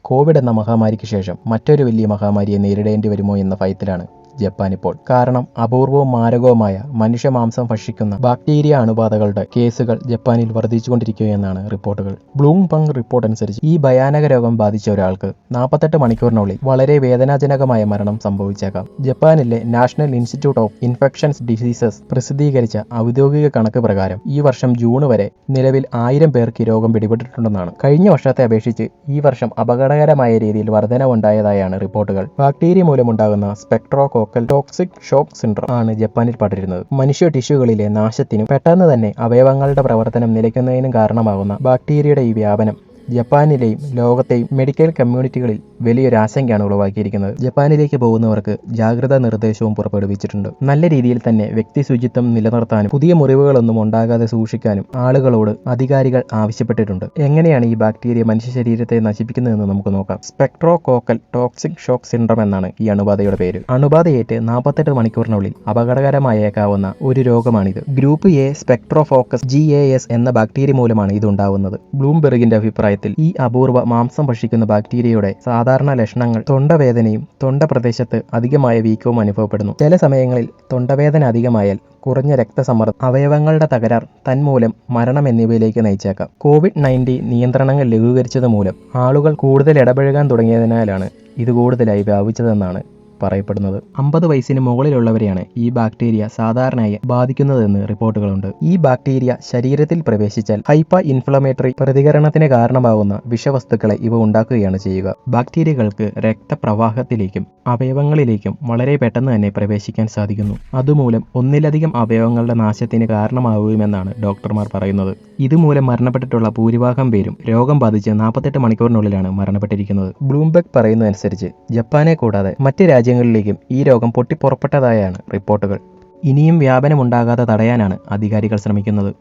Covid എന്ന മഹാമാരിക്ക് ശേഷം മറ്റൊരു വലിയ മഹാമാരിയെ നേരിടേണ്ടി വരുമോ എന്ന ഭയത്തിലാണ് ജപ്പാൻ ഇപ്പോൾ. കാരണം അപൂർവവും മാരകവുമായ മനുഷ്യമാംസം ഭക്ഷിക്കുന്ന ബാക്ടീരിയ അണുബാധകളുടെ കേസുകൾ ജപ്പാനിൽ വർദ്ധിച്ചുകൊണ്ടിരിക്കുകയെന്നാണ് റിപ്പോർട്ടുകൾ. ബ്ലൂംബർഗ് റിപ്പോർട്ട് അനുസരിച്ച് ഈ ഭയാനക രോഗം ബാധിച്ച ഒരാൾക്ക് 48 മണിക്കൂറിനുള്ളിൽ വളരെ വേദനാജനകമായ മരണം സംഭവിച്ചേക്കാം. ജപ്പാനിലെ national institute of infections diseases പ്രസിദ്ധീകരിച്ച ഔദ്യോഗിക കണക്ക് പ്രകാരം ഈ വർഷം ജൂൺ വരെ നിലവിൽ 1000 പേർക്ക് ഈ രോഗം പിടിപെട്ടിട്ടുണ്ടെന്നാണ്. കഴിഞ്ഞ വർഷത്തെ അപേക്ഷിച്ച് ഈ വർഷം അപകടകരമായ രീതിയിൽ വർധനവുണ്ടായതായാണ് റിപ്പോർട്ടുകൾ. ബാക്ടീരിയ മൂലമുണ്ടാകുന്ന സ്പെക്ട്രോകോക്കൽ ടോക്സിക് ഷോക്ക് സിൻഡ്രോം ആണ് ജപ്പാനിൽ പടരുന്നത്. മനുഷ്യ ടിഷ്യൂകളിലെ നാശത്തിനും പെട്ടെന്ന് തന്നെ അവയവങ്ങളുടെ പ്രവർത്തനം നിലയ്ക്കുന്നതിനും കാരണമാകുന്ന ബാക്ടീരിയയുടെ ഈ വ്യാപനം ജപ്പാനിലെയും ലോകത്തെയും മെഡിക്കൽ കമ്മ്യൂണിറ്റികളിൽ വലിയൊരു ആശങ്കയാണ് ഉളവാക്കിയിരിക്കുന്നത്. ജപ്പാനിലേക്ക് പോകുന്നവർക്ക് ജാഗ്രതാ നിർദ്ദേശവും പുറപ്പെടുവിച്ചിട്ടുണ്ട്. നല്ല രീതിയിൽ തന്നെ വ്യക്തി ശുചിത്വം നിലനിർത്താനും പുതിയ മുറിവുകളൊന്നും ഉണ്ടാകാതെ സൂക്ഷിക്കാനും ആളുകളോട് അധികാരികൾ ആവശ്യപ്പെട്ടിട്ടുണ്ട്. എങ്ങനെയാണ് ഈ ബാക്ടീരിയ മനുഷ്യ ശരീരത്തെ നശിപ്പിക്കുന്നതെന്ന് നമുക്ക് നോക്കാം. സ്പെക്ട്രോകോക്കൽ ടോക്സിക് ഷോക്ക് സിൻഡ്രോം എന്നാണ് ഈ അണുബാധയുടെ പേര്. അണുബാധയേറ്റ് 48 മണിക്കൂറിനുള്ളിൽ അപകടകരമായേക്കാവുന്ന ഒരു രോഗമാണിത്. ഗ്രൂപ്പ് എ സ്പെക്ട്രോഫോക്കസ് GAS എന്ന ബാക്ടീരിയ മൂലമാണ് ഇത് ഉണ്ടാവുന്നത്. ബ്ലൂംബെർഗിന്റെ അഭിപ്രായത്തിൽ ഈ അപൂർവ മാംസം ഭക്ഷിക്കുന്ന ബാക്ടീരിയയുടെ സാധാരണ ലക്ഷണങ്ങൾ തൊണ്ടവേദനയും തൊണ്ട പ്രദേശത്ത് അധികമായ വീക്കവും അനുഭവപ്പെടുന്നു. ചില സമയങ്ങളിൽ തൊണ്ടവേദന അധികമായാൽ കുറഞ്ഞ രക്തസമ്മർദ്ദം, അവയവങ്ങളുടെ തകരാർ, തന്മൂലം മരണം എന്നിവയിലേക്ക് നയിച്ചേക്കാം. COVID-19 നിയന്ത്രണങ്ങൾ ലഘൂകരിച്ചത് മൂലം ആളുകൾ കൂടുതൽ ഇടപഴകാൻ തുടങ്ങിയതിനാലാണ് ഇത് കൂടുതലായി വ്യാപിച്ചതെന്നാണ് പറയപ്പെടുന്നത്. 50 വയസ്സിന് മുകളിലുള്ളവരെയാണ് ഈ ബാക്ടീരിയ സാധാരണയായി ബാധിക്കുന്നതെന്ന് റിപ്പോർട്ടുകളുണ്ട്. ഈ ബാക്ടീരിയ ശരീരത്തിൽ പ്രവേശിച്ചാൽ ഹൈപ്പർ ഇൻഫ്ലമേറ്ററി പ്രതികരണത്തിന് കാരണമാകുന്ന വിഷവസ്തുക്കളെ ഇവ ഉണ്ടാക്കുകയാണ് ചെയ്യുക. ബാക്ടീരിയകൾക്ക് രക്തപ്രവാഹത്തിലേക്കും അവയവങ്ങളിലേക്കും വളരെ പെട്ടെന്ന് തന്നെ പ്രവേശിക്കാൻ സാധിക്കുന്നു. അതുമൂലം ഒന്നിലധികം അവയവങ്ങളുടെ നാശത്തിന് കാരണമാകുമെന്നാണ് ഡോക്ടർമാർ പറയുന്നത്. ഇതുമൂലം മരണപ്പെട്ടിട്ടുള്ള ഭൂരിഭാഗം പേരും രോഗം ബാധിച്ച് 48 മണിക്കൂറിനുള്ളിലാണ് മരണപ്പെട്ടിരിക്കുന്നത്. ബ്ലൂംബെർഗ് പറയുന്നതനുസരിച്ച് ജപ്പാനെ കൂടാതെ മറ്റ് രാജ്യങ്ങളിലേക്കും ഈ രോഗം പൊട്ടിപ്പുറപ്പെട്ടതായാണ് റിപ്പോർട്ടുകൾ. ഇനിയും വ്യാപനമുണ്ടാകാതെ തടയാനാണ് അധികാരികൾ ശ്രമിക്കുന്നത്.